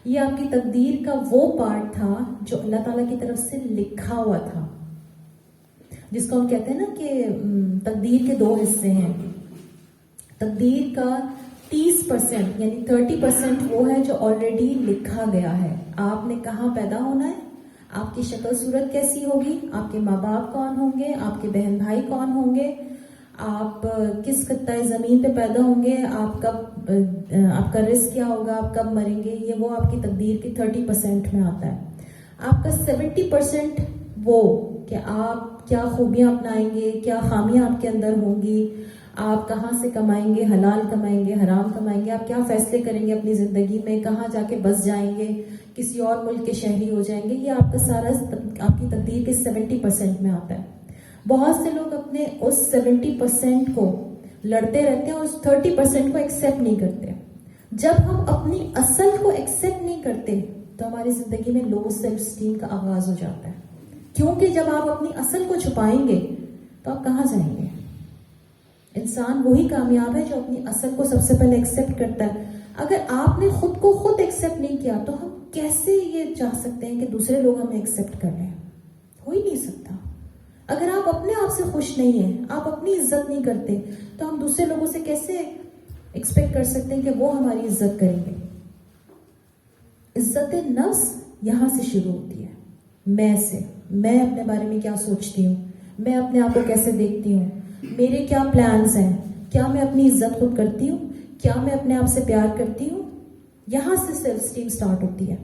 یہ آپ کی تقدیر کا وہ پارٹ تھا جو اللہ تعالیٰ کی طرف سے لکھا ہوا تھا، جس کو ہم کہتے ہیں نا کہ تقدیر کے دو حصے ہیں. تقدیر کا 30% یعنی 30% وہ ہے جو آلریڈی لکھا گیا ہے. آپ نے کہاں پیدا ہونا ہے، آپ کی شکل صورت کیسی ہوگی، آپ کے ماں باپ کون ہوں گے، آپ کے بہن بھائی کون ہوں گے، آپ کس خطۂ زمین پہ پیدا ہوں گے، آپ کا رزق کیا ہوگا، آپ کب مریں گے، یہ وہ آپ کی تقدیر کی 30% میں آتا ہے. آپ کا 70% وہ کہ آپ کیا خوبیاں اپنائیں گے، کیا خامیاں آپ کے اندر ہوں گی، آپ کہاں سے کمائیں گے، حلال کمائیں گے، حرام کمائیں گے، آپ کیا فیصلے کریں گے اپنی زندگی میں، کہاں جا کے بس جائیں گے، کسی اور ملک کے شہری ہو جائیں گے، یہ آپ کا سارا آپ کی تقدیر کے 70% میں آتا ہے. بہت سے لوگ اپنے اس 70% کو لڑتے رہتے ہیں اور اس 30% کو ایکسیپٹ نہیں کرتے. جب ہم اپنی اصل کو ایکسیپٹ نہیں کرتے تو ہماری زندگی میں لو سیلف اسٹیم کا آغاز ہو جاتا ہے. کیونکہ جب آپ اپنی اصل کو چھپائیں گے تو آپ کہاں جائیں گے؟ انسان وہی کامیاب ہے جو اپنی اصل کو سب سے پہلے ایکسیپٹ کرتا ہے. اگر آپ نے خود کو خود ایکسیپٹ نہیں کیا تو ہم کیسے یہ چاہ سکتے ہیں کہ دوسرے لوگ ہمیں ایکسیپٹ کر لیں؟ ہو ہی نہیں سکتا. اگر آپ اپنے آپ سے خوش نہیں ہیں، آپ اپنی عزت نہیں کرتے، تو ہم دوسرے لوگوں سے کیسے ایکسپیکٹ کر سکتے ہیں کہ وہ ہماری عزت کریں گے؟ عزت نفس یہاں سے شروع ہوتی ہے، میں سے. میں اپنے بارے میں کیا سوچتی ہوں، میں اپنے آپ کو کیسے دیکھتی ہوں، میرے کیا پلانز ہیں، کیا میں اپنی عزت خود کرتی ہوں، کیا میں اپنے آپ سے پیار کرتی ہوں. یہاں سے سیلف اسٹیم سٹارٹ ہوتی ہے.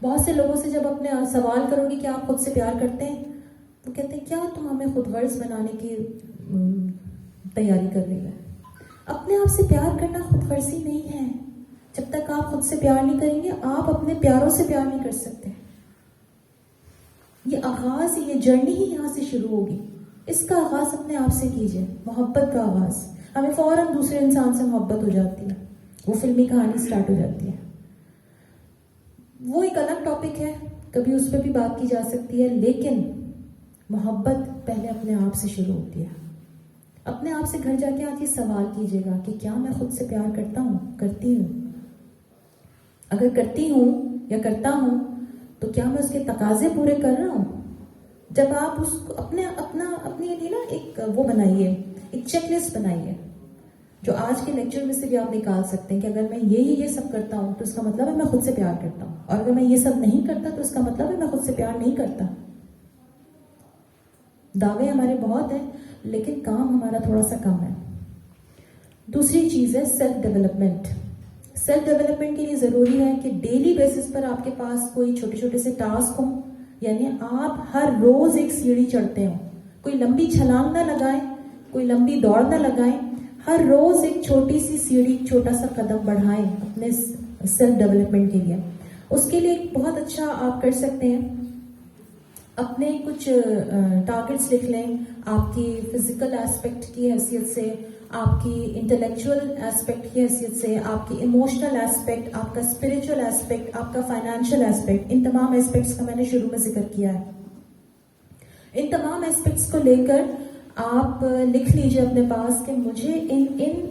بہت سے لوگوں سے جب اپنے سوال کرو گے کہ آپ خود سے پیار کرتے ہیں، وہ کہتے ہیں کیا تم ہمیں خود غرض بنانے کی تیاری کر رہی ہے. اپنے آپ سے پیار کرنا خود غرضی نہیں ہے. جب تک آپ خود سے پیار نہیں کریں گے آپ اپنے پیاروں سے پیار نہیں کر سکتے. یہ آغاز، یہ جرنی ہی یہاں سے شروع ہوگی. اس کا آغاز اپنے آپ سے کیجئے. محبت کا آغاز، ہمیں فوراً دوسرے انسان سے محبت ہو جاتی ہے، وہ فلمی کہانی سٹارٹ ہو جاتی ہے. وہ ایک الگ ٹاپک ہے، کبھی اس پہ بھی بات کی جا سکتی ہے، لیکن محبت پہلے اپنے آپ سے شروع ہوتی ہے. اپنے آپ سے گھر جا کے آج یہ سوال کیجیے گا کہ کیا میں خود سے پیار کرتا ہوں، کرتی ہوں؟ اگر کرتی ہوں یا کرتا ہوں تو کیا میں اس کے تقاضے پورے کر رہا ہوں؟ جب آپ اس کو اپنی لیے نا ایک وہ بنائیے، ایک چیک لسٹ بنائیے جو آج کے لیکچر میں سے بھی آپ نکال سکتے ہیں کہ اگر میں یہ سب کرتا ہوں تو اس کا مطلب ہے میں خود سے پیار کرتا ہوں، اور اگر میں یہ سب نہیں کرتا تو اس کا مطلب ہے میں خود سے پیار نہیں کرتا. دعوے ہمارے بہت ہیں لیکن کام ہمارا تھوڑا سا کم ہے. دوسری چیز ہے سیلف ڈیولپمنٹ. سیلف ڈیولپمنٹ کے لیے ضروری ہے کہ ڈیلی بیسس پر آپ کے پاس کوئی چھوٹے چھوٹے سے ٹاسک ہوں، یعنی آپ ہر روز ایک سیڑھی چڑھتے ہوں. کوئی لمبی چھلانگ نہ لگائیں، کوئی لمبی دوڑ نہ لگائیں، ہر روز ایک چھوٹی سی سیڑھی، چھوٹا سا قدم بڑھائیں اپنے سیلف ڈیولپمنٹ کے لیے. اس کے لیے ایک بہت اچھا آپ کر سکتے ہیں، اپنے کچھ ٹارگٹس لکھ لیں. آپ کی فزیکل ایسپیکٹ کی حیثیت سے، آپ کی انٹلیکچوئل ایسپیکٹ کی حیثیت سے، آپ کی ایموشنل ایسپیکٹ، آپ کا اسپریچول ایسپیکٹ، آپ کا فائنینشیل ایسپیکٹ. ان تمام ایسپیکٹس کا میں نے شروع میں ذکر کیا ہے. ان تمام ایسپیکٹس کو لے کر آپ لکھ لیجئے اپنے پاس کہ مجھے ان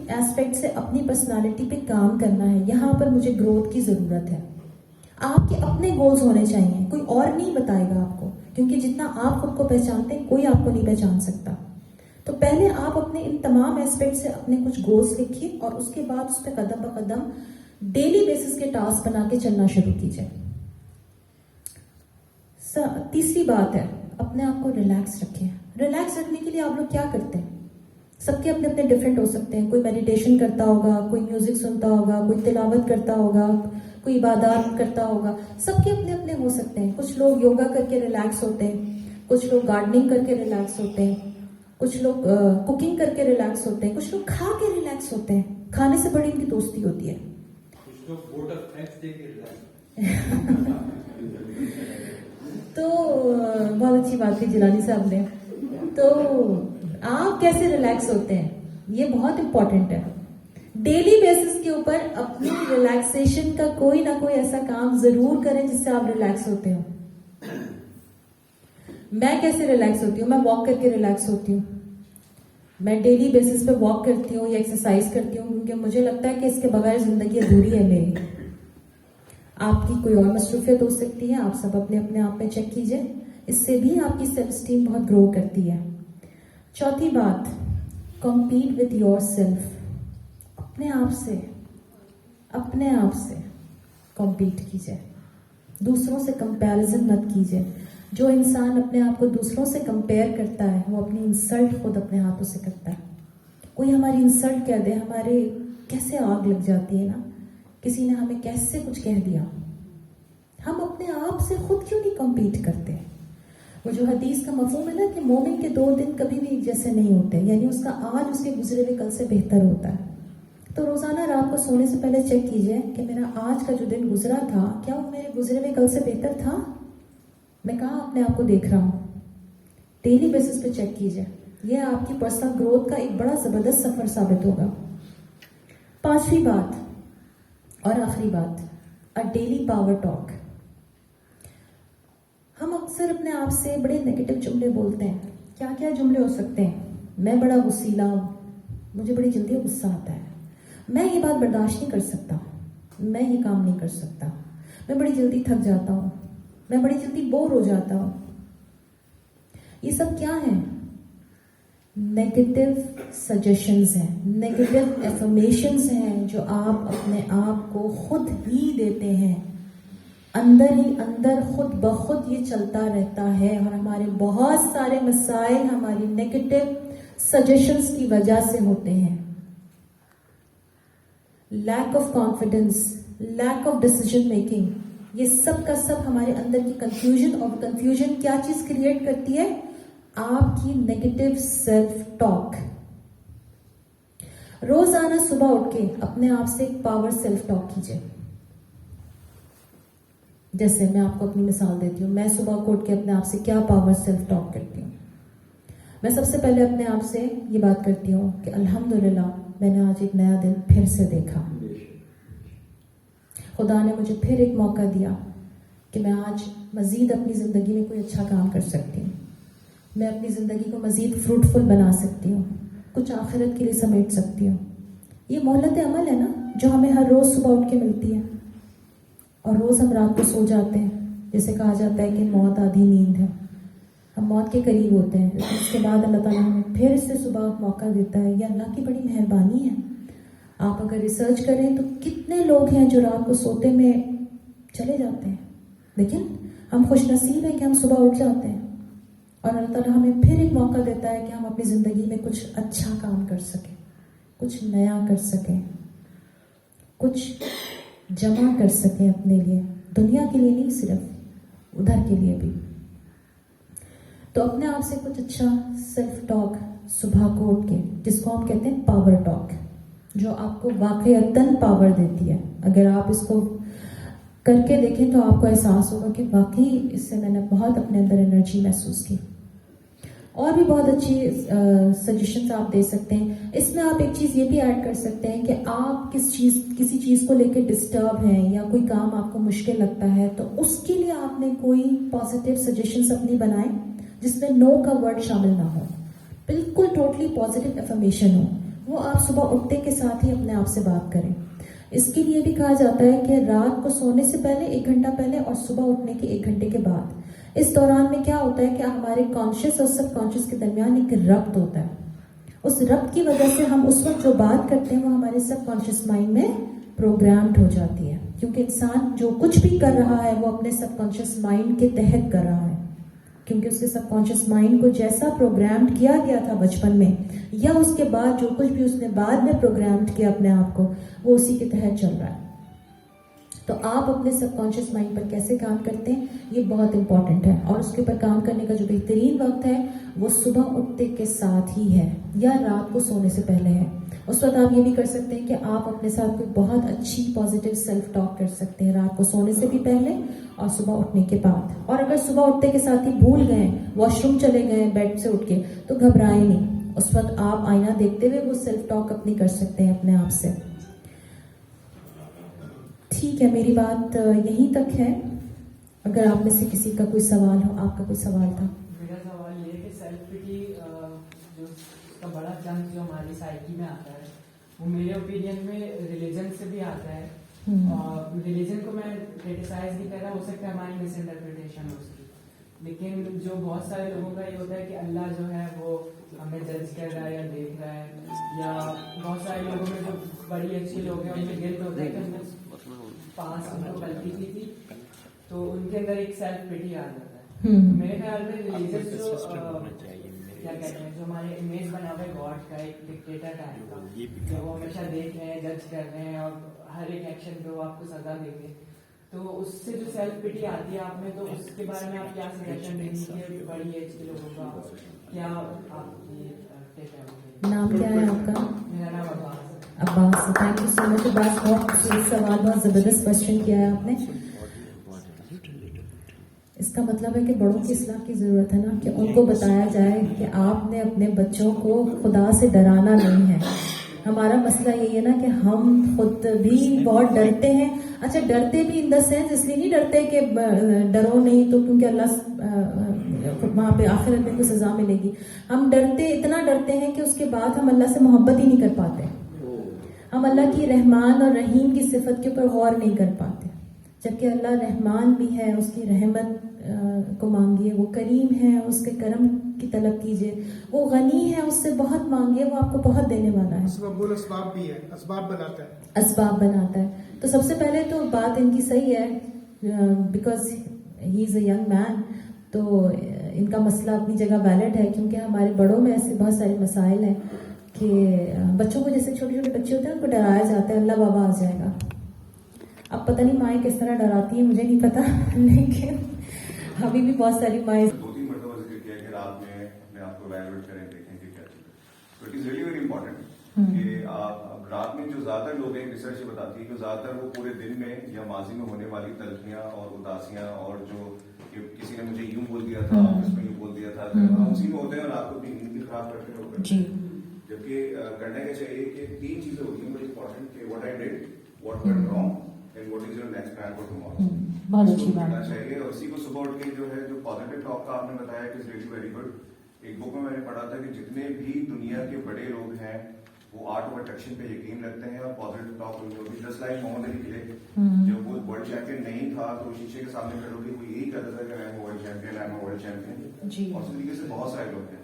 ایسپیکٹ سے اپنی پرسنالٹی پہ کام کرنا ہے، یہاں پر مجھے گروتھ کی ضرورت ہے. آپ کے اپنے گولز ہونے چاہیے، کوئی اور نہیں بتائے گا آپ کو، کیونکہ جتنا آپ خود کو پہچانتے ہیں کوئی آپ کو نہیں پہچان سکتا. تو پہلے آپ اپنے ان تمام ایسپیکٹ سے اپنے کچھ گولز لکھیے اور اس کے بعد اس پہ قدم بہ قدم ڈیلی بیسس کے ٹاسک بنا کے چلنا شروع کیجیے. تیسری بات ہے، اپنے آپ کو ریلیکس رکھیں. ریلیکس رکھنے کے لیے آپ لوگ کیا کرتے ہیں؟ سب کے اپنے اپنے ڈفرینٹ ہو سکتے ہیں. کوئی میڈیٹیشن کرتا ہوگا، کوئی میوزک سنتا ہوگا، کوئی تلاوت کرتا ہوگا، کوئی عبادات کرتا ہوگا. سب کے اپنے اپنے ہو سکتے ہیں. کچھ لوگ یوگا کر کے ریلیکس ہوتے ہیں، کچھ لوگ گارڈننگ کر کے ریلیکس ہوتے ہیں، کچھ لوگ کوکنگ کر کے ریلیکس ہوتے ہیں، کچھ لوگ کھا کے ریلیکس ہوتے ہیں. کھانے سے بڑی ان کی دوستی ہوتی ہے. کچھ لوگ ووٹ آف تھینکس دے کے ریلیکس. تو بہت اچھی بات کی جیلانی صاحب نے. تو آپ کیسے ریلیکس ہوتے ہیں یہ بہت امپورٹنٹ ہے. ڈیلی بیسس کے اوپر اپنی ریلیکسیشن کا کوئی نہ کوئی ایسا کام ضرور کریں جس سے آپ ریلیکس ہوتے ہوں. میں کیسے ریلیکس ہوتی ہوں؟ میں واک کر کے ریلیکس ہوتی ہوں. میں ڈیلی بیسس پہ واک کرتی ہوں یا ایکسرسائز کرتی ہوں کیونکہ مجھے لگتا ہے کہ اس کے بغیر زندگی ادھوری ہے میری. آپ کی کوئی اور مصروفیت ہو سکتی ہے, آپ سب اپنے اپنے آپ میں چیک کیجئے, اس سے بھی آپ کی سیلف اسٹیم بہت گرو کرتی ہے. چوتھی بات, کمپیٹ وتھ یور سیلف. اپنے آپ سے کمپیٹ کیجئے, دوسروں سے کمپیریزن مت کیجئے. جو انسان اپنے آپ کو دوسروں سے کمپیئر کرتا ہے وہ اپنی انسلٹ خود اپنے ہاتھوں سے کرتا ہے. کوئی ہماری انسلٹ کہہ دے, ہمارے کیسے آگ لگ جاتی ہے نا, کسی نے ہمیں کیسے کچھ کہہ دیا. ہم اپنے آپ سے خود کیوں نہیں کمپیٹ کرتے؟ وہ جو حدیث کا مفہوم ہے نا کہ مومن کے 2 دن کبھی بھی ایک جیسے نہیں ہوتے, یعنی اس کا آج اس کے گزرے ہوئے کل سے بہتر ہوتا ہے. تو روزانہ رات کو سونے سے پہلے چیک کیجئے کہ میرا آج کا جو دن گزرا تھا کیا وہ میرے گزرے ہوئے کل سے بہتر تھا؟ میں کہاں اپنے آپ کو دیکھ رہا ہوں؟ ڈیلی بیسس پہ چیک کیجئے. یہ آپ کی پرسنل گروتھ کا ایک بڑا زبردست سفر ثابت ہوگا. 5ویں بات اور آخری بات, a daily power talk. ہم اکثر اپنے آپ سے بڑے نیگیٹو جملے بولتے ہیں. کیا کیا جملے ہو سکتے ہیں؟ میں بڑا غصیلا ہوں, مجھے بڑی جلدی غصہ آتا ہے, میں یہ بات برداشت نہیں کر سکتا, میں یہ کام نہیں کر سکتا, میں بڑی جلدی تھک جاتا ہوں, میں بڑی جلدی بور ہو جاتا ہوں. یہ سب کیا ہیں؟ نیگیٹو سجیشنز ہیں, نیگیٹو افرمیشنز ہیں جو آپ اپنے آپ کو خود ہی دیتے ہیں. اندر ہی اندر خود بخود یہ چلتا رہتا ہے, اور ہمارے بہت سارے مسائل ہماری نیگیٹو سجیشنز کی وجہ سے ہوتے ہیں. Lack of confidence, lack of decision making, یہ سب کا سب ہمارے اندر کی کنفیوژن, اور کنفیوژن کیا چیز کریٹ کرتی ہے؟ آپ کی نیگیٹو سیلف ٹاک. روزانہ صبح اٹھ کے اپنے آپ سے ایک پاور سیلف ٹاک کیجئے. جیسے میں آپ کو اپنی مثال دیتی ہوں, میں صبح کو اٹھ کے اپنے آپ سے کیا پاور سیلف ٹاک کرتی ہوں. میں سب سے پہلے اپنے آپ سے یہ بات کرتی ہوں کہ الحمدللہ میں نے آج ایک نیا دن پھر سے دیکھا. خدا نے مجھے پھر ایک موقع دیا کہ میں آج مزید اپنی زندگی میں کوئی اچھا کام کر سکتی ہوں, میں اپنی زندگی کو مزید فروٹفل بنا سکتی ہوں, کچھ آخرت کے لیے سمیٹ سکتی ہوں. یہ مہلت عمل ہے نا جو ہمیں ہر روز صبح اٹھ کے ملتی ہے, اور روز ہم رات کو سو جاتے ہیں. جیسے کہا جاتا ہے کہ موت آدھی نیند ہے, ہم موت کے قریب ہوتے ہیں, اس کے بعد اللہ تعالیٰ ہمیں پھر سے صبح موقع دیتا ہے. یہ اللہ کی بڑی مہربانی ہے. آپ اگر ریسرچ کریں تو کتنے لوگ ہیں جو رات کو سوتے میں چلے جاتے ہیں, لیکن ہم خوش نصیب ہیں کہ ہم صبح اٹھ جاتے ہیں, اور اللہ تعالیٰ ہمیں پھر ایک موقع دیتا ہے کہ ہم اپنی زندگی میں کچھ اچھا کام کر سکیں, کچھ نیا کر سکیں, کچھ جمع کر سکیں اپنے لیے, دنیا کے لیے نہیں, صرف ادھر کے لیے بھی. تو اپنے آپ سے کچھ اچھا سیلف ٹاک صبح کو اٹھ کے, جس کو ہم کہتے ہیں پاور ٹاک, جو آپ کو واقعتاً پاور دیتی ہے. اگر آپ اس کو کر کے دیکھیں تو آپ کو احساس ہوگا کہ واقعی اس سے میں نے بہت اپنے اندر انرجی محسوس کی. اور بھی بہت اچھی سجیشنز آپ دے سکتے ہیں. اس میں آپ ایک چیز یہ بھی ایڈ کر سکتے ہیں کہ آپ کسی چیز کو لے کے ڈسٹرب ہیں, یا کوئی کام آپ کو مشکل لگتا ہے, تو اس کے لیے آپ نے کوئی پازیٹیو سجیشنز اپنی بنائیں جس میں نو کا ورڈ شامل نہ ہو, بالکل ٹوٹلی پازیٹیو افرمیشن ہو. وہ آپ صبح اٹھتے کے ساتھ ہی اپنے آپ سے بات کریں. اس کے لیے بھی کہا جاتا ہے کہ رات کو سونے سے پہلے 1 گھنٹہ پہلے اور صبح اٹھنے کے 1 گھنٹے کے بعد, اس دوران میں کیا ہوتا ہے کہ ہمارے کانشیس اور سب کانشیس کے درمیان ایک ربط ہوتا ہے. اس ربط کی وجہ سے ہم اس وقت جو بات کرتے ہیں وہ ہمارے سب کانشیس مائنڈ میں پروگرامڈ ہو جاتی ہے, کیونکہ انسان جو کچھ بھی کر رہا ہے وہ اپنے سب کانشیس مائنڈ کے تحت کر رہا ہے, کیونکہ اس کے سب کانشیس مائنڈ کو جیسا پروگرامڈ کیا گیا تھا بچپن میں, یا اس کے بعد جو کچھ بھی اس نے بعد میں پروگرامڈ کیا اپنے آپ کو, وہ اسی کے تحت چل رہا ہے. تو آپ اپنے سب کانشیس مائنڈ پر کیسے کام کرتے ہیں یہ بہت امپورٹنٹ ہے, اور اس کے اوپر کام کرنے کا جو بہترین وقت ہے وہ صبح اٹھتے کے ساتھ ہی ہے, یا رات کو سونے سے پہلے ہے. اس وقت آپ یہ بھی کر سکتے ہیں کہ آپ اپنے ساتھ کوئی بہت اچھی پازیٹیو سیلف ٹاک کر سکتے ہیں رات کو سونے سے بھی پہلے اور صبح اٹھنے کے بعد. اور اگر صبح اٹھتے کے ساتھ ہی بھول گئے, واش روم چلے گئے بیڈ سے اٹھ کے, تو گھبرائیں نہیں, اس وقت آپ آئینہ دیکھتے ہوئے وہ سیلف ٹاک اپنی کر سکتے ہیں اپنے آپ سے. ٹھیک ہے, میری بات یہیں تک ہے. اگر آپ میں سے کسی کا کوئی سوال ہو. آپ کا کوئی سوال تھا؟ میرا سوال یہ ہے کہ سیلف پٹی جو اس کا بڑا چنک جو ہماری سائیکی میں آتا ہے وہ میرے اوپینین میں ریلیجن سے بھی آتا ہے, اور ریلیجن کو میں کریٹیسائز نہیں کر رہا, ہو سکتا ہے ہماری مس انٹرپریٹیشن ہو اس کی, لیکن جو بہت سارے لوگوں کا یہ ہوتا ہے کہ اللہ جو ہے وہ ہمیں جج کر رہا ہے یا دیکھ رہا ہے, یا بہت سارے لوگوں میں جو بڑی اچھی لوگ ہیں ان میں گلٹ ہوتا ہے کہ ہم نے پاس ان کو غلطی کی تھی, تو ان کے اندر ایک سیلف پیٹی آ جاتا ہے. میرے خیال میں ریلیجن جو کیا کہتے ہیں, جو ہمارے امیج بنا ہوا ہے گاڈ کا, ایک ڈکٹیٹر ٹائپ کا, جو وہ ہمیشہ دیکھ رہے ہیں, جج کر رہے ہیں اور ہر ایک ایکشن پہ وہ آپ کو سزا دیں گے, تو اس سے جو سیلف پیٹی آتی ہے آپ میں, تو اس کے بارے میں آپ کیا سجیشن دیں گے کہ بڑی ایج کے لوگوں کا کیا آپ کی ٹیک ہے؟ نام کیا ہے آپ کا؟ میرا نام عباس ہے. عباس, تھینک یو سو مچ عباس, بہت خوبصورت سوال, بہت زبردست کوشچن کیا ہے آپ نے. اس کا مطلب ہے کہ بڑوں کی اصلاح کی ضرورت ہے نا, کہ ان کو بتایا جائے کہ آپ نے اپنے بچوں کو خدا سے ڈرانا نہیں ہے. ہمارا مسئلہ یہی ہے نا کہ ہم خود بھی بہت ڈرتے ہیں. اچھا, ڈرتے بھی ان دا سینس اس لیے نہیں ڈرتے کہ ڈرو نہیں تو کیونکہ اللہ وہاں پہ آخرت میں کوئی سزا ملے گی. ہم ڈرتے, اتنا ڈرتے ہیں کہ اس کے بعد ہم اللہ سے محبت ہی نہیں کر پاتے. ہم اللہ کی رحمان اور رحیم کی صفت کے اوپر غور نہیں کر پاتے, جبکہ اللہ رحمان بھی ہے, اس کی رحمت کو مانگیے, وہ کریم ہے, اس کے کرم کی طلب کیجیے, وہ غنی ہے, اس سے بہت مانگیے, وہ آپ کو بہت دینے والا ہے. اسباب بھی ہے, اسباب بناتا ہے, اسباب بناتا ہے. تو سب سے پہلے تو بات ان کی صحیح ہے, because he is a young man, تو ان کا مسئلہ اپنی جگہ ویلڈ ہے, کیونکہ ہمارے بڑوں میں ایسے بہت سارے مسائل ہیں کہ بچوں کو, جیسے چھوٹے چھوٹے بچے ہوتے ہیں ان کو ڈرایا جاتا ہے اللہ بابا آ جائے گا. اب پتہ نہیں مائیں کس طرح ڈراتی ہیں مجھے نہیں پتا, لیکن ابھی بھی بہت ساری مائیں. 2-3 مرتبہ ذکر کیا کہ رات میں اپنے آپ کو ایویلویٹ کریں, دیکھیں کہ کیا چیز ہے. تو it is really very important کہ آپ رات میں جو زیادہ تر لوگ ہیں, ریسرچ یہ بتاتی ہے کہ زیادہ تر وہ پورے دن میں یا ماضی میں ہونے والی تلخیاں اور اداسیاں اور جو کہ کسی نے مجھے یوں بول دیا تھا, آفس میں یوں بول دیا تھا, اسی میں ہوتے ہیں اور آپ کو اپنی نیند بھی خراب کرتے ہیں. جی, جبکہ کرنا کیا چاہیے کہ 3 چیزیں ہوتی ہیں بڑی امپورٹنٹ, کہ what I did, what went wrong, and what is your next plan for tomorrow. بہت اچھی بات کرنا چاہیے, اور اسی کو صبح اٹھ کے جو ہے جو پازیٹیو ٹاک کا آپ نے بتایا کہ ریئلی ویری گڈ. ایک بک میں نے پڑھا تھا کہ جتنے بھی دنیا کے بڑے لوگ ہیں وہ آرٹ آف اٹریکشن پہ یقین رکھتے ہیں, اور پازیٹیو ٹاک ان کو بھی, جسٹ لائک محمد علی قلعے, جب وہ ورلڈ چیمپئن نہیں تھا تو شیشے کے سامنے کھڑے ہو کے وہ یہی کہتا تھا کہ I am world champion, I am world champion. اور اس طریقے سے بہت سارے لوگ ہیں.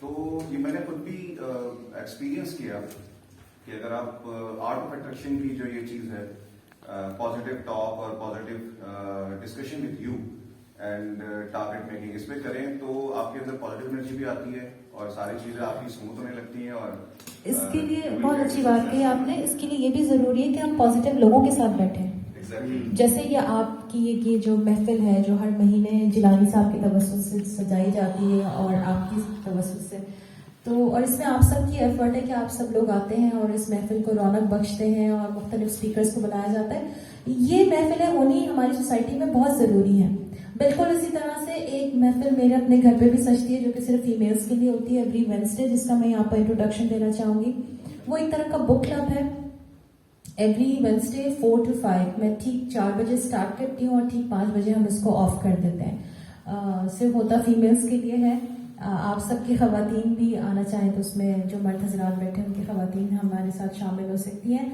تو یہ میں نے خود بھی ایکسپیرینس کیا کہ اگر آپ آرٹ آف اٹریکشن کی جو یہ چیز ہے, پازیٹیو ٹاک اور positive discussion with you and target making, اس پہ کریں تو آپ کے اندر پازیٹیو انرجی بھی آتی ہے اور ساری چیزیں آپ کی اسموتھ ہونے لگتی ہیں. اور اس کے لیے بہت اچھی بات کہی آپ نے, اس کے لیے یہ بھی ضروری ہے کہ ہم پازیٹیو لوگوں کے ساتھ بیٹھیں. جیسے یہ آپ کی یہ جو محفل ہے جو ہر مہینے جیلانی صاحب کی توسط سے سجائی جاتی ہے اور آپ کی توسط سے, تو اور اس میں آپ سب کی ایفرٹ ہے کہ آپ سب لوگ آتے ہیں اور اس محفل کو رونق بخشتے ہیں اور مختلف اسپیکرز کو بلایا جاتا ہے. یہ محفلیں ہونی ہماری سوسائٹی میں بہت ضروری ہیں. بالکل اسی طرح سے ایک محفل میرے اپنے گھر پہ بھی سجتی ہے جو کہ صرف فیمیلز کے لیے ہوتی ہے ایوری وینسڈے, جس کا میں یہاں پر انٹروڈکشن دینا چاہوں گی. وہ ایک طرح کا بک کلب ہے. ایوری وینسڈے 4 to 5 میں ٹھیک 4 بجے اسٹارٹ کرتی ہوں اور ٹھیک 5 بجے ہم اس کو آف کر دیتے ہیں. صرف ہوتا فیمیلز کے لیے ہے. آپ سب کی خواتین بھی آنا چاہیں تو اس میں جو مرد حضرات بیٹھے ہیں ان کی خواتین ہمارے ساتھ شامل ہو سکتی ہیں.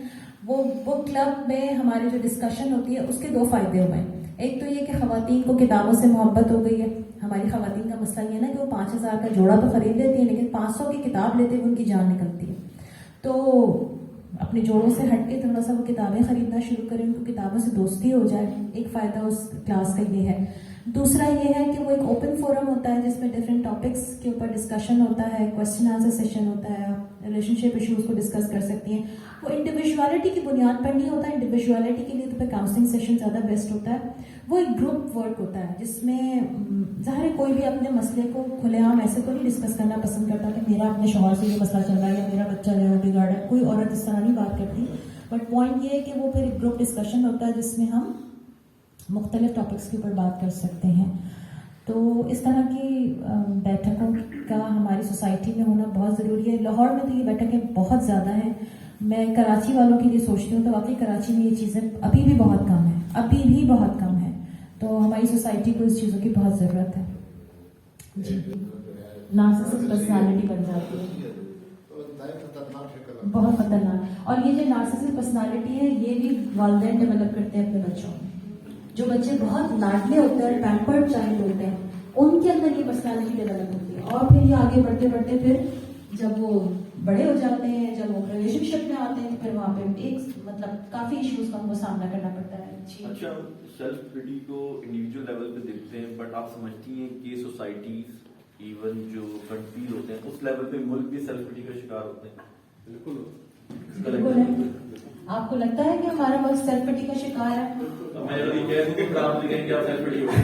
وہ بک کلب میں ہماری جو ڈسکشن ہوتی ہے اس کے 2 فائدے ہوئے ہیں. ایک تو یہ کہ خواتین کو کتابوں سے محبت ہو گئی ہے. ہماری خواتین کا مسئلہ یہ ہے نا کہ وہ 5,000 کا جوڑا تو خرید لیتی ہیں لیکن 500 کی کتاب لیتے ہوئے ان کی جان نکلتی ہے. تو اپنے جوڑوں سے ہٹ کے تھوڑا سا وہ کتابیں خریدنا شروع کریں, ان کو کتابوں سے دوستی ہو جائے. ایک فائدہ اس کلاس کا یہ ہے. دوسرا یہ ہے کہ وہ ایک اوپن فورم ہوتا ہے جس میں ڈفرینٹ ٹاپکس کے اوپر ڈسکشن ہوتا ہے, کوشچن آنسر سیشن ہوتا ہے, آپ ریلیشن شپ ایشوز کو ڈسکس کر سکتی ہیں. وہ انڈیویجولیٹی کی بنیاد پر نہیں ہوتا. انڈیویجولیٹی کے لیے تو پھر کاؤنسلنگ سیشن زیادہ بیسٹ ہوتا ہے. وہ ایک گروپ ورک ہوتا ہے جس میں ظاہر کوئی بھی اپنے مسئلے کو کھلے عام ایسے تو نہیں ڈسکس کرنا پسند کرتا کہ میرا اپنے شوہر سے یہ مسئلہ چل رہا ہے یا میرا بچہ جو ہے بگاڑا ہے. کوئی عورت اس طرح نہیں بات کرتی. بٹ پوائنٹ یہ ہے کہ وہ پھر ایک گروپ ڈسکشن ہوتا ہے جس میں ہم مختلف ٹاپکس کے اوپر بات کر سکتے ہیں. تو اس طرح کی بیٹھکوں کا ہماری سوسائٹی میں ہونا بہت ضروری ہے. لاہور میں تو یہ بیٹھکیں بہت زیادہ ہیں. میں کراچی والوں کے لیے سوچتی ہوں تو واقعی کراچی میں یہ چیزیں ابھی بھی بہت کم ہیں, ابھی بھی بہت کم ہیں. تو ہماری سوسائٹی کو اس چیزوں کی بہت ضرورت ہے. جی, نارسسسٹ پرسنالٹی بن جاتی ہے. انتہائی خطرناک شکل ہے. بہت خطرناک. اور یہ جو نارسسسٹ پرسنالٹی ہے یہ بھی والدین ڈیولپ کرتے ہیں اپنے بچوں میں. جو بچے بہت لاڈلے ہوتے ہیں, پیمپرڈ چائلڈ ہوتے ہیں, ان کے اندر یہ پرسنالٹی ڈیولپ ہوتی ہے. اور پھر یہ آگے بڑھتے بڑھتے پھر جب وہ بڑے ہو جاتے ہیں, جب وہ ریلیشن شپ میں آتے ہیں, پھر وہاں پہ ایک مطلب کافی ایشوز کا ان کو سامنا کرنا پڑتا ہے. اچھا, سیلف پٹی کو انڈیویجول لیول پہ دیکھتے ہیں, بٹ آپ سمجھتی ہیں کہ سوسائٹیز ایون جو کنٹریز ہوتے ہیں اس لیول پہ ملک بھی سیلف پٹی کا شکار ہوتے ہیں؟ بالکل بالکل ہے. آپ کو لگتا ہے کہ ہمارا وقت سیلف پٹی کا شکار ہے؟ میں یہ کہہ دوں کہ آپ لکھیں کہ آپ سیلف پٹی ہوتے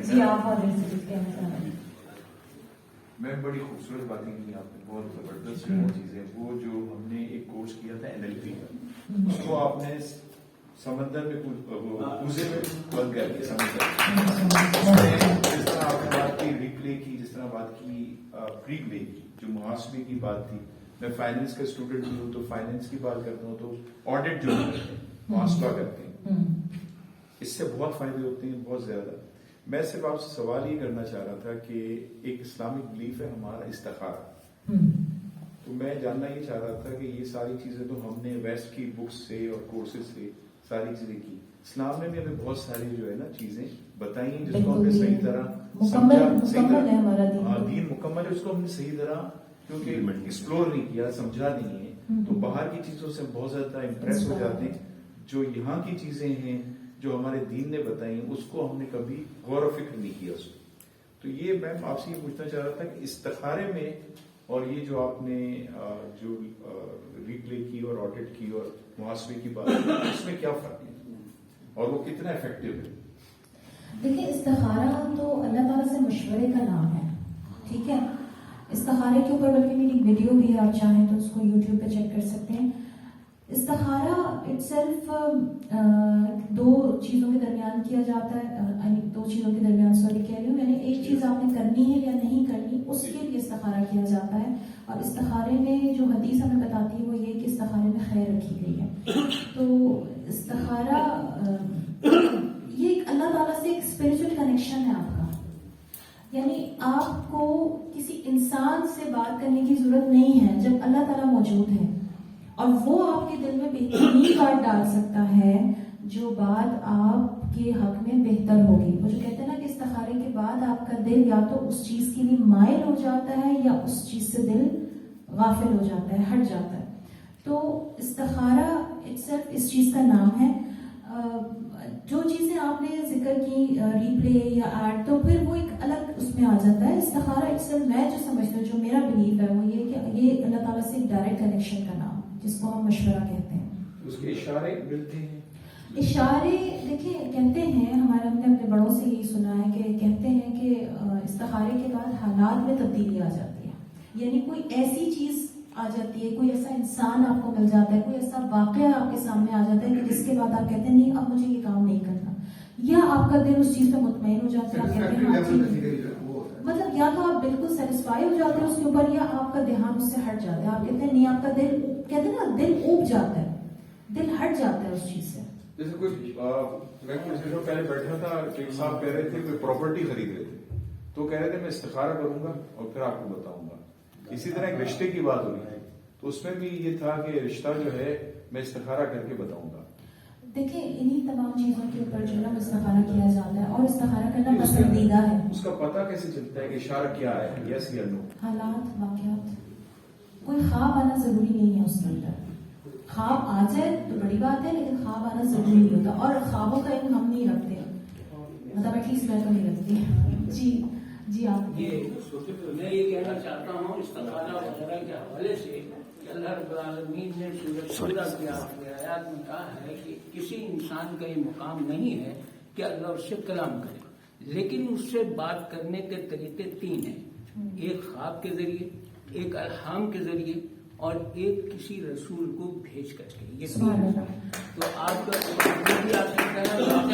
جی آپ اور کہنا چاہ رہے ہیں. میں بڑی خوبصورت باتیں کی آپ نے, بہت زبردست چیزیں. وہ جو ہم نے ایک کورس کیا تھا NLP کا, اس کو آپ نے سمندر میں کوزے میں بند کر کے سمندر جس طرح آپ نے بات کی ریپلے کی, جس طرح بات کی پری پلے کی, جو محاسبے کی بات تھی. میں فائنینس کا اسٹوڈنٹ بھی ہوں تو فائنینس کی بات کرتا ہوں تو آڈٹ جو کرتے ہیں, محاسبہ کرتے ہیں, اس سے بہت فائدے ہوتے ہیں, بہت زیادہ. میں صرف آپ سے سوال یہ کرنا چاہ رہا تھا کہ ایک اسلامک بلیف ہے ہمارا استخارہ, تو میں جاننا یہ چاہ رہا تھا کہ یہ ساری چیزیں تو ہم نے ویسٹ کی بکس سے اور کورسز سے ساری چیزیں کی, اسلام میں بھی ہمیں بہت ساری جو ہے نا چیزیں بتائی ہیں جس کو ہم نے صحیح طرح مکمل ہے ہمارا دین مکمل ہے, اس کو ہم نے صحیح طرح کیونکہ ایکسپلور نہیں کیا, سمجھا نہیں ہے, تو باہر کی چیزوں سے بہت زیادہ امپریس ہو جاتے ہیں. جو یہاں کی چیزیں ہیں جو ہمارے دین نے بتائی اس کو ہم نے کبھی غور و فکر نہیں کیا اس کو. تو یہ میں آپ سے یہ پوچھنا چاہ رہا تھا کہ استخارے میں اور یہ جو آپ نے جو ریپلے کی اور آڈٹ کی اور محاسبے کی بات کی, اس میں کیا فرق ہے اور وہ کتنا افیکٹو ہے؟ دیکھیں, استخارہ تو اللہ تعالیٰ سے مشورے کا نام ہے, ٹھیک ہے. استخارے کے اوپر بلکہ میری ویڈیو بھی ہے, آپ چاہیں تو اس کو یوٹیوب پہ چیک کر سکتے ہیں. استخارہ اٹ سیلف دو چیزوں کے درمیان کیا جاتا ہے, دو چیزوں کے درمیان سوری کہہ رہی ہوں میں نے, ایک چیز آپ نے کرنی ہے یا نہیں کرنی اس کے لیے استخارہ کیا جاتا ہے. اور استخارے میں جو حدیث ہمیں بتاتی ہے وہ یہ کہ استخارے میں خیر رکھی گئی ہے. تو استخارہ یہ ایک اللہ تعالیٰ سے ایک اسپرچل کنیکشن ہے آپ کا, یعنی آپ کو کسی انسان سے بات کرنے کی ضرورت نہیں ہے جب اللہ تعالیٰ موجود ہے, اور وہ آپ کے دل میں بہترین بات ڈال سکتا ہے جو بات آپ کے حق میں بہتر ہوگی. وہ جو کہتے ہیں نا کہ استخارے کے بعد آپ کا دل یا تو اس چیز کے لیے مائل ہو جاتا ہے یا اس چیز سے دل غافل ہو جاتا ہے, ہٹ جاتا ہے. تو استخارہ اٹسیلف اس چیز کا نام ہے. جو چیزیں آپ نے ذکر کی ریپلے یا ایڈ, تو پھر وہ ایک الگ اس میں آ جاتا ہے. استخارہ اٹسیلف میں جو سمجھتا ہوں, جو میرا بلیف ہے وہ یہ کہ یہ اللہ تعالیٰ سے ایک ڈائریکٹ کنیکشن کا نام جس کو ہم مشورہ کہتے ہیں. اس کے اشارے ملتے ہیں. اشارے دیکھیں کہتے ہیں, ہمارے ہم نے اپنے بڑوں سے یہی سنا ہے کہ کہتے ہیں کہ استخارے کے بعد حالات میں تبدیلی آ جاتی ہے, یعنی کوئی ایسی چیز آ جاتی ہے, کوئی ایسا انسان آپ کو مل جاتا ہے, کوئی ایسا واقعہ آپ کے سامنے آ جاتا ہے کہ جس کے بعد آپ کہتے ہیں نہیں اب مجھے یہ کام نہیں کرنا, یا آپ کا دل اس چیز پہ مطمئن ہو جاتا ہے, آپ کہتے ہیں مطلب یا تو آپ بالکل سیٹسفائی ہو جاتے ہیں اس کے اوپر, یا آپ کا دھیان اس سے ہٹ جاتا ہے. آپ کہتے ہیں نہیں, آپ کا دل کہتے ہیں نا دل اوب جاتا ہے, دل ہٹ جاتا ہے اس چیز سے. جیسے کوئی میں کچھ دنوں پہلے بیٹھا تھا, ایک صاحب کہہ رہے تھے کوئی پراپرٹی خرید رہے تھے, تو کہہ رہے تھے میں استخارہ کروں گا اور پھر آپ کو بتاؤں گا. اسی طرح ایک رشتے کی بات ہو رہی ہے, تو اس میں بھی یہ تھا کہ رشتہ جو ہے میں استخارہ کر کے بتاؤں گا. دیکھیں انہی تمام چیزوں کے اوپر جو ہے استخارہ کیا جاتا ہے, اور استخارہ کرنا پسندیدہ ہے. اس کا پتہ کیسے چلتا ہے کہ اشارہ کیا ہے, یس یا نو؟ حالات, واقعات. کوئی خواب آنا ضروری نہیں ہے اس کے اندر. خواب آ جائے تو بڑی بات ہے, لیکن خواب آنا ضروری نہیں ہوتا, اور خوابوں کا علم ہم نہیں رکھتے, مطلب ایٹ لیسٹ میں تو نہیں رکھتی. جی آپ میں یہ کہنا چاہتا ہوں استخارہ وغیرہ کے حوالے سے کہ اللہ رب العالمین نے سورۃ شورى کی آیات میں کہا ہے کہ کسی انسان کا یہ مقام نہیں ہے کہ اللہ اس سے کلام کرے, لیکن اس سے بات کرنے کے طریقے تین ہیں, ایک خواب کے ذریعے, ایک الہام کے ذریعے, اور ایک کسی رسول کو بھیج کر کے. یہ تین. تو آپ کا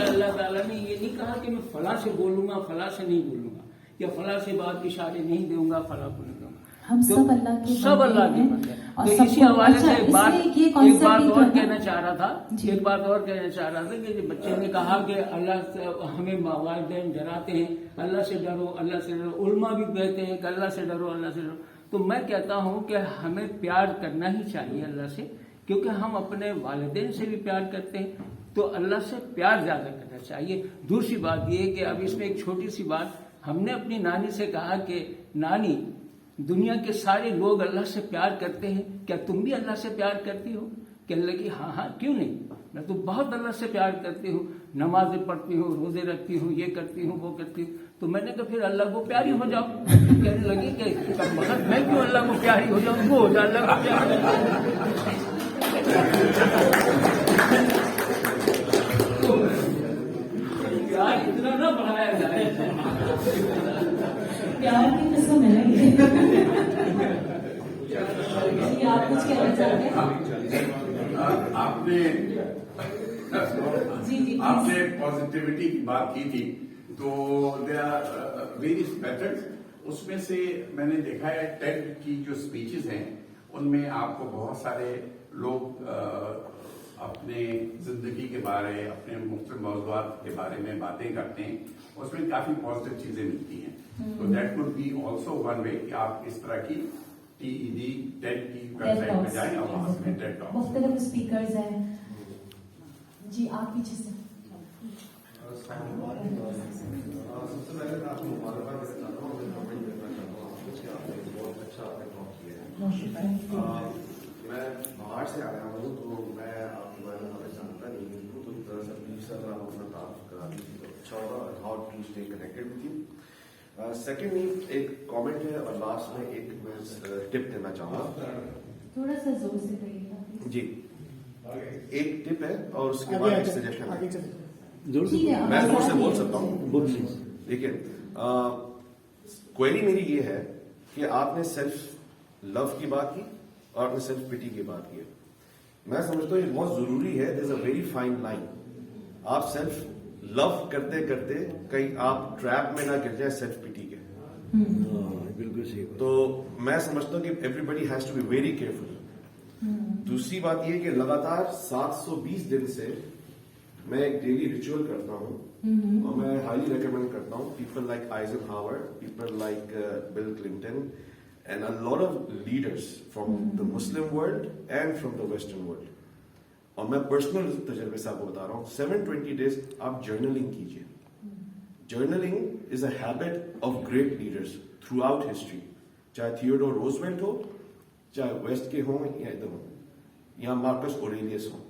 اللہ تعالیٰ نے یہ نہیں کہا کہ میں فلاں سے بولوں گا, فلاں سے نہیں بولوں گا, یا فلاں سے بات اشارے نہیں دوں گا, فلاں کو نہیں دوں گا. ہم سب اللہ کے بندے ہیں. تو اسی حوالے سے ایک بات اور کہنا چاہ رہا تھا, کہ بچے نے کہا کہ اللہ سے ہمیں والدین ڈراتے ہیں, اللہ سے ڈرو, اللہ سے ڈرو. علماء بھی کہتے ہیں کہ اللہ سے ڈرو, اللہ سے ڈرو. تو میں کہتا ہوں کہ ہمیں پیار کرنا ہی چاہیے اللہ سے، کیونکہ ہم اپنے والدین سے بھی پیار کرتے ہیں، تو اللہ سے پیار زیادہ کرنا چاہیے۔ دوسری بات یہ کہ اب اس میں ایک چھوٹی سی بات، ہم نے اپنی نانی سے کہا کہ نانی، دنیا کے سارے لوگ اللہ سے پیار کرتے ہیں، کیا تم بھی اللہ سے پیار کرتی ہو؟ کہنے لگی ہاں ہاں کیوں نہیں، میں تو بہت اللہ سے پیار کرتی ہوں، نمازیں پڑھتی ہوں، روزے رکھتی ہوں، یہ کرتی ہوں، وہ کرتی ہوں۔ تو میں نے کہا پھر اللہ کو پیاری ہو جاؤ۔ کہنے لگی کہ میں کیوں اللہ کو پیاری ہو جاؤں، وہ ہو جا اللہ کو پیاری۔ پیار اتنا نہ بڑھایا جائے۔ پیار کی قسم ہے یہ۔ آپ کچھ کہنا چاہتے ہیں؟ آپ نے پازیٹیوٹی کی بات کی تھی، تو دیر آر ویریس میتھڈ، اس میں سے میں نے دیکھا ہے ٹیڈ کی جو اسپیچز ہیں ان میں آپ کو بہت سارے لوگ اپنے زندگی کے بارے، اپنے مختلف موضوعات کے بارے میں باتیں کرتے ہیں، اس میں کافی پازیٹیو چیزیں ملتی ہیں، تو that would be also one way کہ آپ اس طرح کی TED ٹیڈ کی ویب سائٹ پہ جائیں اور وہاں سے ٹیڈ ٹاک۔ مختلف اسپیکرز ہیں جی، آپ پیچھے سے۔ سب سے پہلے میں آپ کو مبارکباد دینا چاہتا ہوں، کہ آپ نے بہت اچھا آپ نے کام کیا ہے۔ میں باہر سے آیا ہوں تو میں آپ کے بارے میں جانتا نہیں ہوں، تو دراصل پلیز اگر آپ اپنا تعارف کرا دیجیے تو اچھا ہوگا، how to stay connected with you. Secondly ایک کامنٹ ہے اور لاسٹ میں ایک ٹپ دینا چاہوں گا، تھوڑا سا زور سے کہیے گا جی۔ ایک ٹپ ہے اور اس کے بعد ایک سجیشن ہے، میں زور سے بول سکتا ہوں۔ دیکھیے، کوئری میری یہ ہے کہ آپ نے سیلف لو کی بات کی اور آپ نے سیلف پٹی کی بات کی۔ میں سمجھتا ہوں یہ بہت ضروری ہے، دیر از اے ویری فائن لائن۔ آپ سیلف لو کرتے کرتے کہیں آپ ٹریپ میں نہ گر جائیں سیلف پٹی کے۔ بالکل صحیح۔ تو میں سمجھتا ہوں کہ everybody has to be very careful. دوسری بات یہ کہ لگاتار 720 دن سے میں ایک ڈیلی ریچول کرتا ہوں اور میں ہائیلی ریکمینڈ کرتا ہوں people like آئزن Howard, people like Bill Clinton and a lot of leaders from the Muslim world and from the western world. اور میں پرسنل تجربے سے آپ کو بتا رہا ہوں، 720 days آپ جرنلنگ کیجیے۔ Journaling is a habit of great leaders through out history, چاہے تھیوڈور روزویلٹ ہو، چاہے ویسٹ کے ہوں یا ادھر ہوں، یا مارکس اوریلیس ہوں،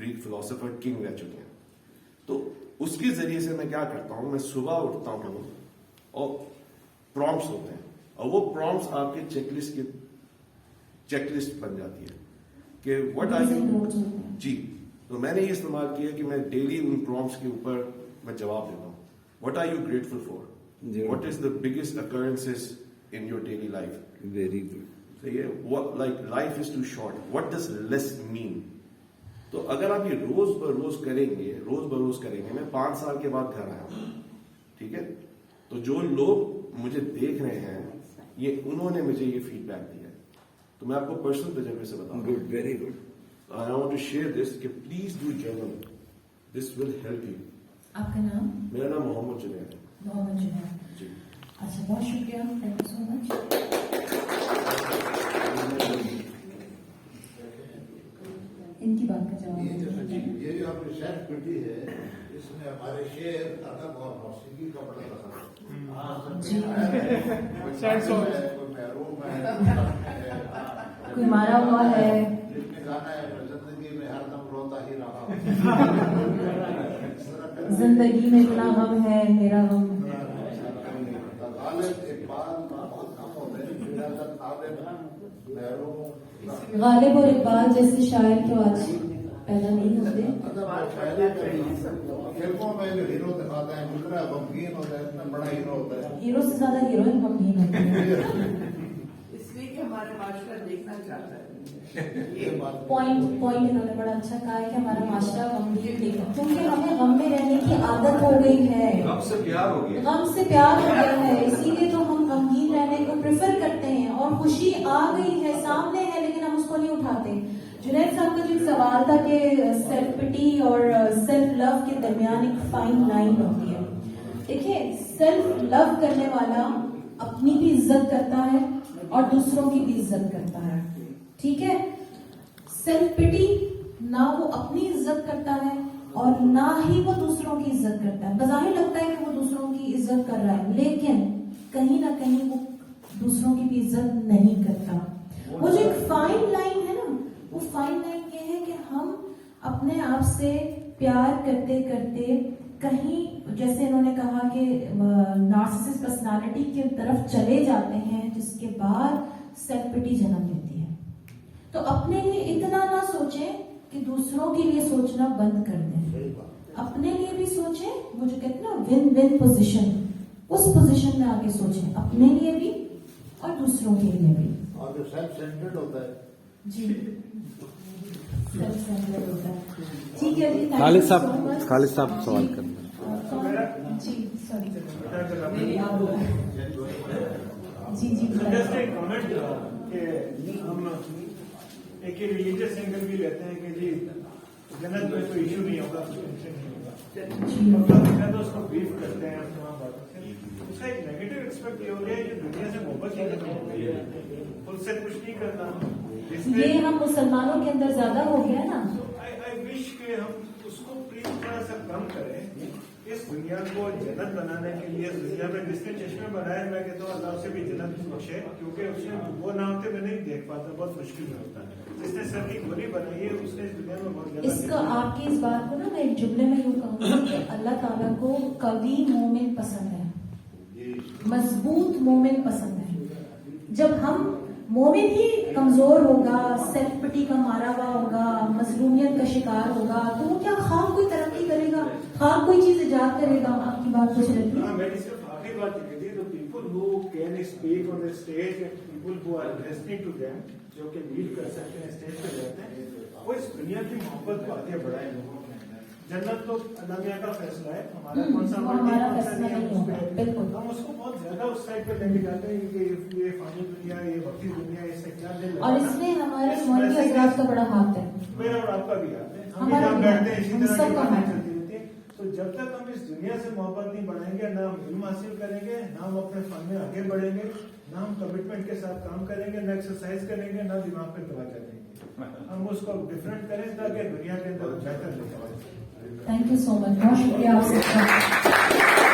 گریک فلاسفر کنگ رہ چکے ہیں۔ تو اس کے ذریعے سے میں کیا کرتا ہوں، میں صبح اٹھتا ہوں اور پرومپٹس ہوتے ہیں، اور وہ پرومپٹس آپ کے چیک لسٹ بن جاتی ہے کہ وٹ آر یو جی۔ تو میں نے یہ استعمال کیا کہ میں ڈیلی ان پرومپٹس کے اوپر میں جواب دیتا ہوں۔ What are you grateful for, what is the biggest occurrences in your daily life. Very good. Like life is too short, what does less mean. تو اگر آپ یہ روز بروز کریں گے، میں 5 سال کے بعد گھر آیا ہوں، ٹھیک ہے، تو جو لوگ مجھے دیکھ رہے ہیں انہوں نے مجھے یہ فیڈ بیک دیا ہے، تو میں آپ کو پرسنل تجربے سے بتاؤں۔ Good, very good. I want to share this کہ please do journal, this will help you. آپ کا نام؟ میرا نام محمد جنید ہے۔ محمد جنید جی۔ اچھا، بہت شکریہ، تھینک یو سو مچ۔ ان کی بات کا جواب یہ جو آپ نے سیلف پٹی ہے، اس میں ہمارے شعر، ادب اور موسیقی کا بڑا اثر ہے۔ کوئی مارا ہوا ہے، گانا ہے زندگی میں ہر دم روتا ہی رہا، زندگی میں اتنا غم ہے میرا غم۔ غالب اقبال بہت کم ہوتے ہیں، غالب اور اقبال جیسے شاعر تو آج پیدا نہیں ہوتے۔ فلموں میں جو ہیرو دکھاتے ہیں دوسرا غمگین ہوتا ہے، اتنا بڑا ہیرو ہوتا ہے، ہیرو سے زیادہ ہیروئن غمگین ہوتے ہیں، اس لیے کہ ہمارے معاشرہ دیکھنا چاہتا ہے۔ پوائنٹ انہوں نے بڑا اچھا کہا ہے کہ ہمارا معاشرہ غمگین دیکھا، کیونکہ ہمیں غم میں رہنے کی عادت ہو گئی ہے، غم سے پیار ہو گیا، غم سے پیار ہو گیا ہے، اسی لیے تو ہم غمگین رہنے کو پریفر کرتے ہیں، اور خوشی آ گئی ہے، سامنے ہے، لیکن ہم اس کو نہیں اٹھاتے۔ جنید صاحب کا جو سوال تھا کہ سیلف پٹی اور سیلف لو کے درمیان ایک فائن لائن ہوتی ہے۔ دیکھیے، سیلف لو کرنے والا اپنی بھی عزت کرتا ہے، اور دوسروں کی بھی عزت کرتا ہے. ٹھیک ہے. سیلف پٹی نہ وہ اپنی عزت کرتا ہے اور نہ ہی وہ دوسروں کی عزت کرتا ہے. بظاہر لگتا ہے کہ وہ دوسروں کی عزت کر رہا ہے, لیکن کہیں نہ کہیں وہ دوسروں کی بھی عزت نہیں کرتا. وہ جو ایک فائن لائن ہے نا, وہ فائن لائن یہ ہے کہ ہم اپنے آپ سے پیار کرتے کرتے کہیں, جیسے انہوں نے کہا کہ نارسسسٹ پرسنالٹی کی طرف چلے جاتے ہیں, جس کے بعد سیلف پٹی جنم لیتی ہے. تو اپنے لیے اتنا نہ سوچیں کہ دوسروں کے لیے سوچنا بند کر دیں. اپنے لیے بھی سوچیں, وہ جو کہتے ہیں نا ون ون پوزیشن, اس پوزیشن میں آگے سوچیں, اپنے لیے بھی اور دوسروں کے لیے بھی. اور جو سیلف سینٹرڈ ہوتا ہے, جی سیلف سینٹرڈ ہوتا ہے. ٹھیک ہے جی, خالد صاحب سوال کرنا. جی سوری جی جی جسٹ ایک کامنٹ کہ ہم ایک ریلیجیس اینگل بھی لیتے ہیں کہ جی جنت میں کوئی ایشو نہیں ہوگا, نہیں ہوگا, تو اس کو بریف کرتے ہیں تمام باتوں سے. اس کا ایک نیگیٹو ایکسپیکٹ یہ ہو گیا کہ دنیا سے محبت ہی نہیں ہو گئی ہے, خود سے کچھ نہیں کرنا. یہ ہم مسلمانوں کے اندر زیادہ ہو گیا نا. آئی وش کہ ہم اس کو پلیز تھوڑا سا کم کریں. اس دنیا کو جنت بنانے کے لیے, اس دنیا میں جس نے چشمے بنائے, میں کہتا ہوں اللہ سے بھی جنت بخشے, کیونکہ اس نے وہ نہ ہوتے میں نہیں دیکھ پاتا, بہت مشکل میں ہوتا ہے. جس نے سر کی گولی بنائی ہے اس نے اس دنیا میں بہت اس کا آپ کی اس بات کو نا میں ایک جملے میں یوں کہوں گا کہ اللہ تعالیٰ کو قوی مومن پسند ہے, مضبوط مومن پسند ہے. جب ہم مومن ہی کمزور ہوگا, سیلف پٹی کا مارا ہوا ہوگا, مظلومیت کا شکار ہوگا, تو وہ کیا خواہ کوئی ترقی کرے گا, خواہ کوئی چیز ایجاد کرے گا. آپ کی بات کچھ رہتی ہے. میں نے صرف آخری بات یہ کہتی ہے, تو people who can speak on the stage, people who are listening to them, جو کہ لیڈ کر سکتے ہیں, اسٹیج پہ جاتے ہیں, وہ اس دنیا کی محبت کو آگے بڑھائے لوگوں کے اندر. جنت تو اللہ میاں کا فیصلہ ہے, ہمارا کون سا بالکل. ہم اس کو بہت زیادہ اس سائڈ پہ لے کے جاتے ہیں کہ یہ فانی دنیا, یہ وقتی دنیا, اس سے کیا دل, اور اس میں ہمارے مولوی حضرات کا بڑا ہاتھ ہے, میرا اور آپ کا بھی ہاتھ ہے. ہم جہاں بیٹھتے ہیں اسی طرح کی باتیں چلتی رہتی ہیں. تو جب تک ہم اس دنیا سے محبت نہیں بڑھائیں گے, نہ ہم علم حاصل کریں گے, نہ ہم اپنے فن میں آگے بڑھیں گے, نہ ہم کمٹمنٹ کے ساتھ کام کریں گے, نہ ایکسرسائز کریں گے, نہ دماغ پہ دوا چلیں گے. ہم اس کو ڈفرینٹ کریں تاکہ دنیا کے اندر بہتر لے جائیں. تھینک یو سو مچ, بہت شکریہ آپ سے.